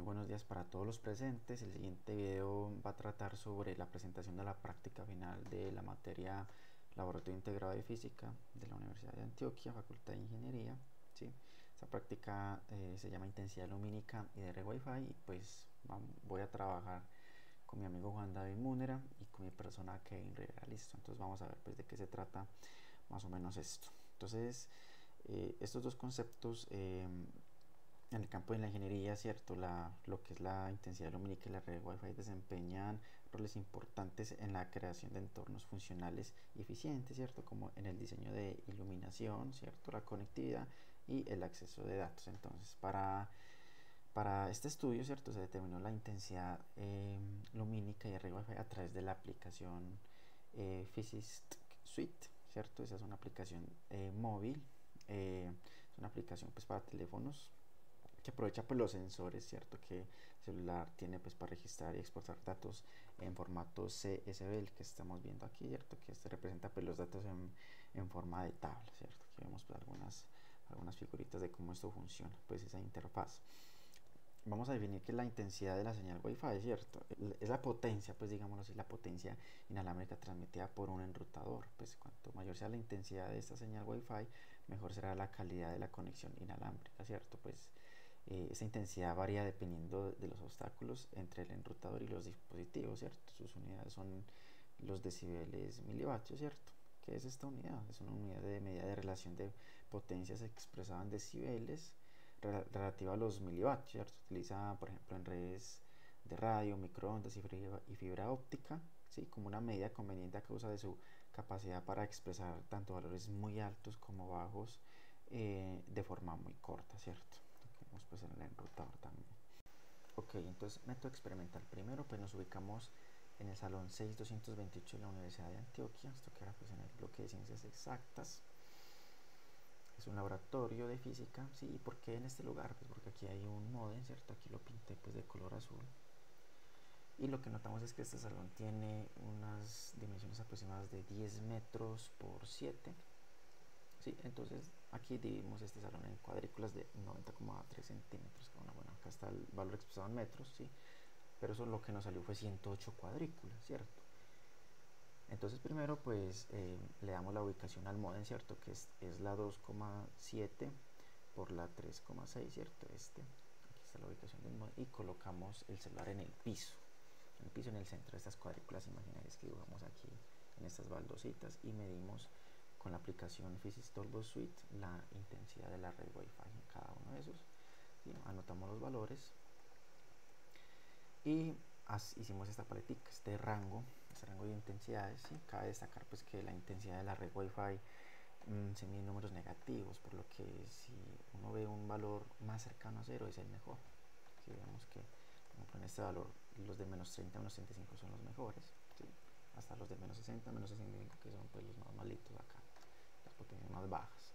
buenos días para todos los presentes. El siguiente video va a tratar sobre la presentación de la práctica final de la materia Laboratorio Integrado de Física de la Universidad de Antioquia, Facultad de Ingeniería. ¿Sí? Esta práctica se llama intensidad lumínica y de red Wi-Fi, y pues voy a trabajar con mi amigo Juan David Múnera y con mi persona Kevin Rivera. Listo, entonces vamos a ver pues de qué se trata más o menos esto. Entonces estos dos conceptos en el campo de la ingeniería, cierto, lo que es la intensidad lumínica y la red Wi-Fi desempeñan roles importantes en la creación de entornos funcionales y eficientes, cierto, como en el diseño de iluminación, cierto, la conectividad y el acceso de datos. Entonces, para este estudio, cierto, se determinó la intensidad lumínica y de red Wi-Fi a través de la aplicación Physist Suite, cierto. Esa es una aplicación móvil, es una aplicación pues para teléfonos que aprovecha pues los sensores, cierto, que el celular tiene pues para registrar y exportar datos en formato CSV, el que estamos viendo aquí, cierto, que este representa pues los datos en forma de tabla, cierto. Aquí vemos pues algunas figuritas de cómo esto funciona, pues esa interfaz. Vamos a definir que la intensidad de la señal Wi-Fi, cierto, es la potencia, pues digámoslo así, la potencia inalámbrica transmitida por un enrutador. Pues cuanto mayor sea la intensidad de esta señal Wi-Fi, mejor será la calidad de la conexión inalámbrica, cierto. Pues esa intensidad varía dependiendo de los obstáculos entre el enrutador y los dispositivos, cierto. Sus unidades son los decibeles milivatios, cierto. ¿Qué es esta unidad? Es una unidad de medida de relación de potencias expresada en decibeles relativa a los milivatios, ¿cierto? Se utiliza, por ejemplo, en redes de radio, microondas y fibra óptica, ¿sí? Como una medida conveniente a causa de su capacidad para expresar tanto valores muy altos como bajos de forma muy corta, ¿cierto? Vemos pues en el enrutador también. Ok, entonces método experimental. Primero pues nos ubicamos en el salón 6228 de la Universidad de Antioquia. Esto queda pues en el bloque de ciencias exactas. Es un laboratorio de física. Sí, ¿y por qué en este lugar? Pues porque aquí hay un modem, ¿cierto? Aquí lo pinté pues de color azul. Y lo que notamos es que este salón tiene unas dimensiones aproximadas de 10 metros por 7. Sí, entonces aquí dividimos este salón en cuadrículas de 90,3 centímetros cada una. Bueno, acá está el valor expresado en metros, sí, pero eso lo que nos salió fue 108 cuadrículas, ¿cierto? Entonces primero pues le damos la ubicación al modem, ¿cierto? Que es la 2,7 por la 3,6, ¿cierto? Aquí está la ubicación del modem, y colocamos el celular en el piso, en el centro de estas cuadrículas imaginarias que dibujamos aquí en estas baldositas, y medimos con la aplicación Physist Suite la intensidad de la red Wi-Fi en cada uno de esos. ¿Sí? Anotamos los valores y hicimos esta paletica, este rango de intensidades. ¿Sí? Cabe destacar pues que la intensidad de la red Wi-Fi se mide en números negativos, por lo que si uno ve un valor más cercano a cero es el mejor. Aquí vemos que, por ejemplo, en este valor los de menos 30 menos 35 son los mejores, ¿sí? Hasta los de menos 60 menos 65, que son pues los normalitos acá, las potencias más bajas.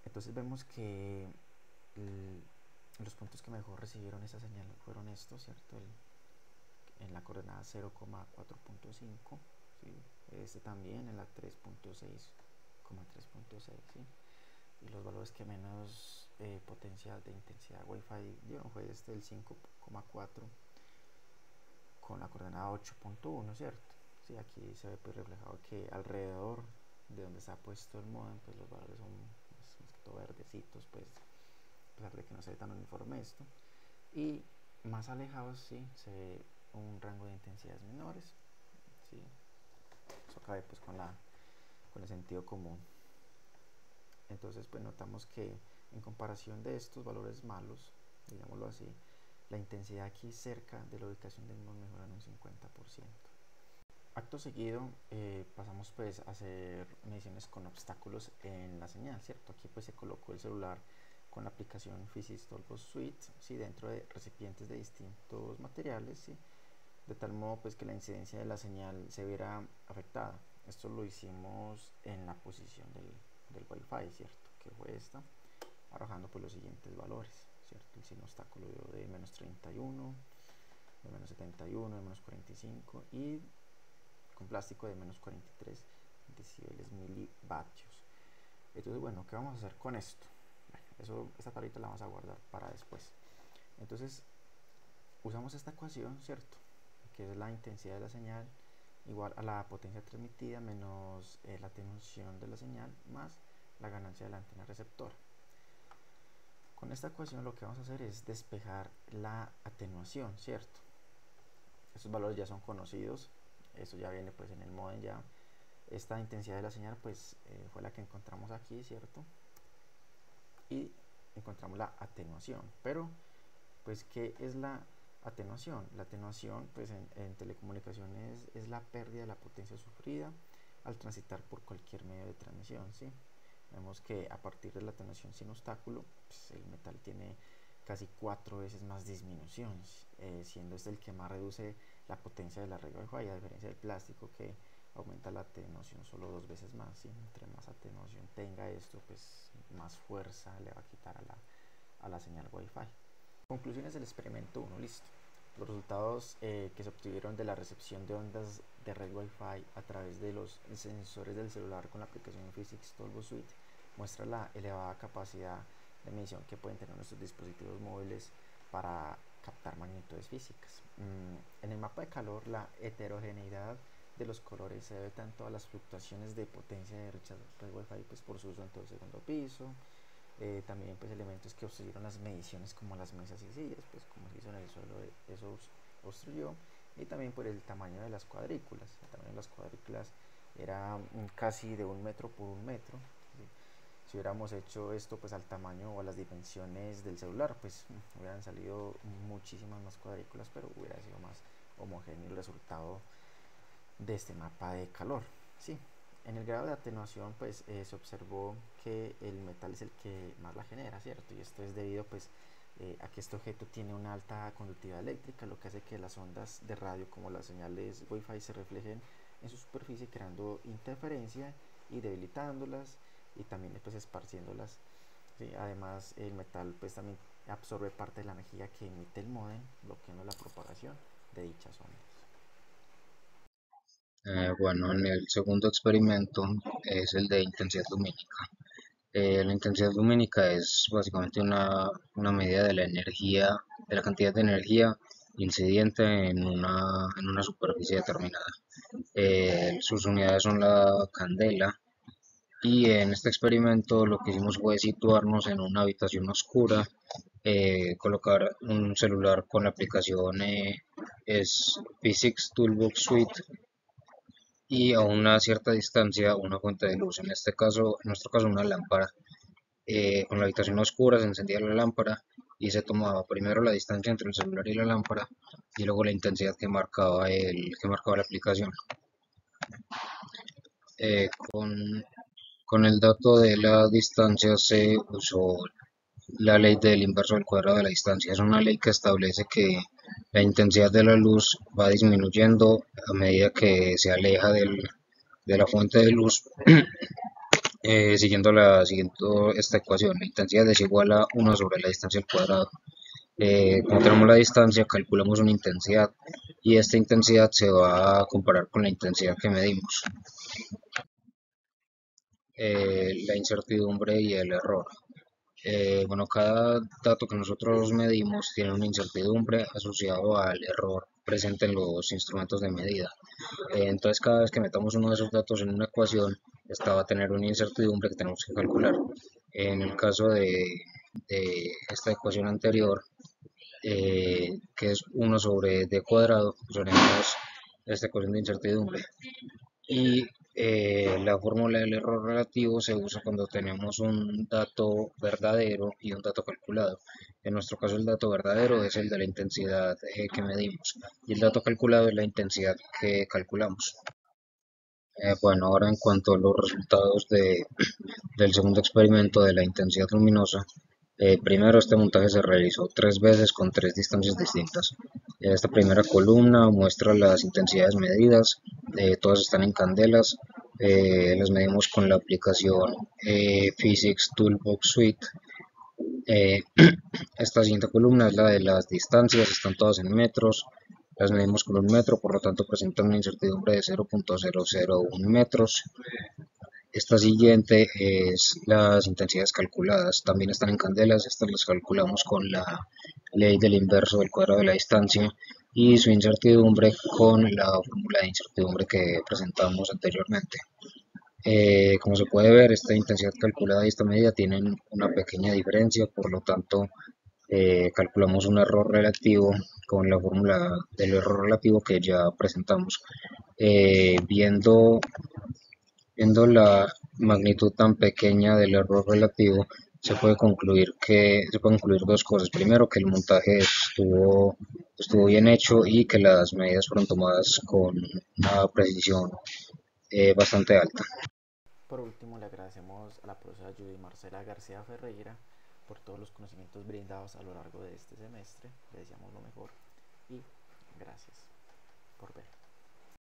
Entonces vemos que los puntos que mejor recibieron esa señal fueron estos, ¿cierto? En la coordenada 0,4.5, ¿sí? Este también en la 3.6,3.6, ¿sí? Y los valores que menos potencia de intensidad Wi-Fi dieron fue este, el 5,4, con la coordenada 8.1, ¿cierto? Sí, aquí se ve pues reflejado que alrededor de donde está puesto el modem, pues los valores son pues, más que todo verdecitos, pues a pesar de que no se ve tan uniforme esto. Y más alejados sí se ve un rango de intensidades menores, ¿sí? Eso cabe pues con el sentido común. Entonces pues notamos que en comparación de estos valores malos, digámoslo así, la intensidad aquí cerca de la ubicación del nodo mejora en un 50%. Acto seguido pasamos pues a hacer mediciones con obstáculos en la señal, ¿cierto? Aquí pues se colocó el celular con la aplicación Physist Suite, ¿sí? Dentro de recipientes de distintos materiales, ¿sí? De tal modo pues que la incidencia de la señal se viera afectada. Esto lo hicimos en la posición del Wi-Fi, ¿cierto? Que fue esta, arrojando pues los siguientes valores, ¿cierto? El sin obstáculo dio de menos 31, de menos 71, de menos 45 y con plástico de menos 43 decibeles milivatios. Entonces bueno, ¿qué vamos a hacer con esto? Bueno, esta tablita la vamos a guardar para después. Entonces usamos esta ecuación, ¿cierto? Que es la intensidad de la señal igual a la potencia transmitida menos la atenuación de la señal más la ganancia de la antena receptora. Con esta ecuación lo que vamos a hacer es despejar la atenuación, ¿cierto? Estos valores ya son conocidos, eso ya viene pues en el modem ya. Esta intensidad de la señal pues fue la que encontramos aquí, ¿cierto? Y encontramos la atenuación, pero pues ¿qué es la atenuación? La atenuación pues en telecomunicaciones es la pérdida de la potencia sufrida al transitar por cualquier medio de transmisión, ¿sí? Vemos que a partir de la atenuación sin obstáculo, pues el metal tiene casi 4 veces más disminución, siendo este el que más reduce la potencia de la red Wi-Fi, a diferencia del plástico que aumenta la atenuación solo 2 veces más, ¿sí? Entre más atenuación tenga esto, pues más fuerza le va a quitar a la señal Wi-Fi. Conclusiones del experimento 1, listo. Los resultados que se obtuvieron de la recepción de ondas de red Wi-Fi a través de los sensores del celular con la aplicación Physics Toolbox Suite muestra la elevada capacidad de medición que pueden tener nuestros dispositivos móviles para captar magnitudes físicas. En el mapa de calor, la heterogeneidad de los colores se debe tanto a las fluctuaciones de potencia de red Wi-Fi pues, por su uso en todo el segundo piso. También pues elementos que obstruyeron las mediciones como las mesas y sillas, pues como se hizo en el suelo, eso obstruyó. Y también por el tamaño de las cuadrículas. El tamaño de las cuadrículas era casi de 1 metro por 1 metro. ¿Sí? Si hubiéramos hecho esto pues al tamaño o a las dimensiones del celular, pues hubieran salido muchísimas más cuadrículas, pero hubiera sido más homogéneo el resultado de este mapa de calor. ¿Sí? En el grado de atenuación pues se observó que el metal es el que más la genera, ¿cierto? Y esto es debido pues a que este objeto tiene una alta conductividad eléctrica, lo que hace que las ondas de radio como las señales Wi-Fi se reflejen en su superficie creando interferencia y debilitándolas y también pues esparciéndolas, ¿sí? Además el metal pues también absorbe parte de la energía que emite el módem, bloqueando la propagación de dichas ondas. Bueno, en el segundo experimento es el de intensidad lumínica. La intensidad lumínica es básicamente una medida de la energía, de la cantidad de energía incidente en una superficie determinada. Sus unidades son la candela y en este experimento lo que hicimos fue situarnos en una habitación oscura, colocar un celular con la aplicación es Physics Toolbox Suite y a una cierta distancia una fuente de luz, en este caso, en nuestro caso una lámpara. Con la habitación oscura se encendía la lámpara y se tomaba primero la distancia entre el celular y la lámpara y luego la intensidad que marcaba la aplicación. Eh, con, con el dato de la distancia se usó la ley del inverso del cuadrado de la distancia. Es una ley que establece que la intensidad de la luz va disminuyendo a medida que se aleja de la fuente de luz. Siguiendo esta ecuación, la intensidad es igual a 1 sobre la distancia al cuadrado. Como tenemos la distancia, calculamos una intensidad y esta intensidad se va a comparar con la intensidad que medimos. La incertidumbre y el error. Bueno, cada dato que nosotros medimos tiene una incertidumbre asociado al error presente en los instrumentos de medida. Entonces, cada vez que metamos uno de esos datos en una ecuación, esta va a tener una incertidumbre que tenemos que calcular. En el caso de esta ecuación anterior, que es 1 sobre d cuadrado, usaremos esta ecuación de incertidumbre. Y la fórmula del error relativo se usa cuando tenemos un dato verdadero y un dato calculado. En nuestro caso el dato verdadero es el de la intensidad que medimos y el dato calculado es la intensidad que calculamos. Bueno, ahora en cuanto a los resultados del segundo experimento de la intensidad luminosa, primero este montaje se realizó 3 veces con 3 distancias distintas. Esta primera columna muestra las intensidades medidas, todas están en candelas, las medimos con la aplicación Physics Toolbox Suite. Eh, Esta siguiente columna es la de las distancias, están todas en metros, las medimos con 1 metro, por lo tanto presentan una incertidumbre de 0.001 metros. Esta siguiente es las intensidades calculadas, también están en candelas, estas las calculamos con la ley del inverso del cuadrado de la distancia y su incertidumbre con la fórmula de incertidumbre que presentamos anteriormente. Como se puede ver, esta intensidad calculada y esta medida tienen una pequeña diferencia, por lo tanto calculamos un error relativo con la fórmula del error relativo que ya presentamos. Viendo la magnitud tan pequeña del error relativo, se pueden concluir dos cosas. Primero, que el montaje estuvo bien hecho y que las medidas fueron tomadas con una precisión bastante alta. Por último, le agradecemos a la profesora Judy Marcela García Ferreira por todos los conocimientos brindados a lo largo de este semestre. Le deseamos lo mejor y gracias por ver.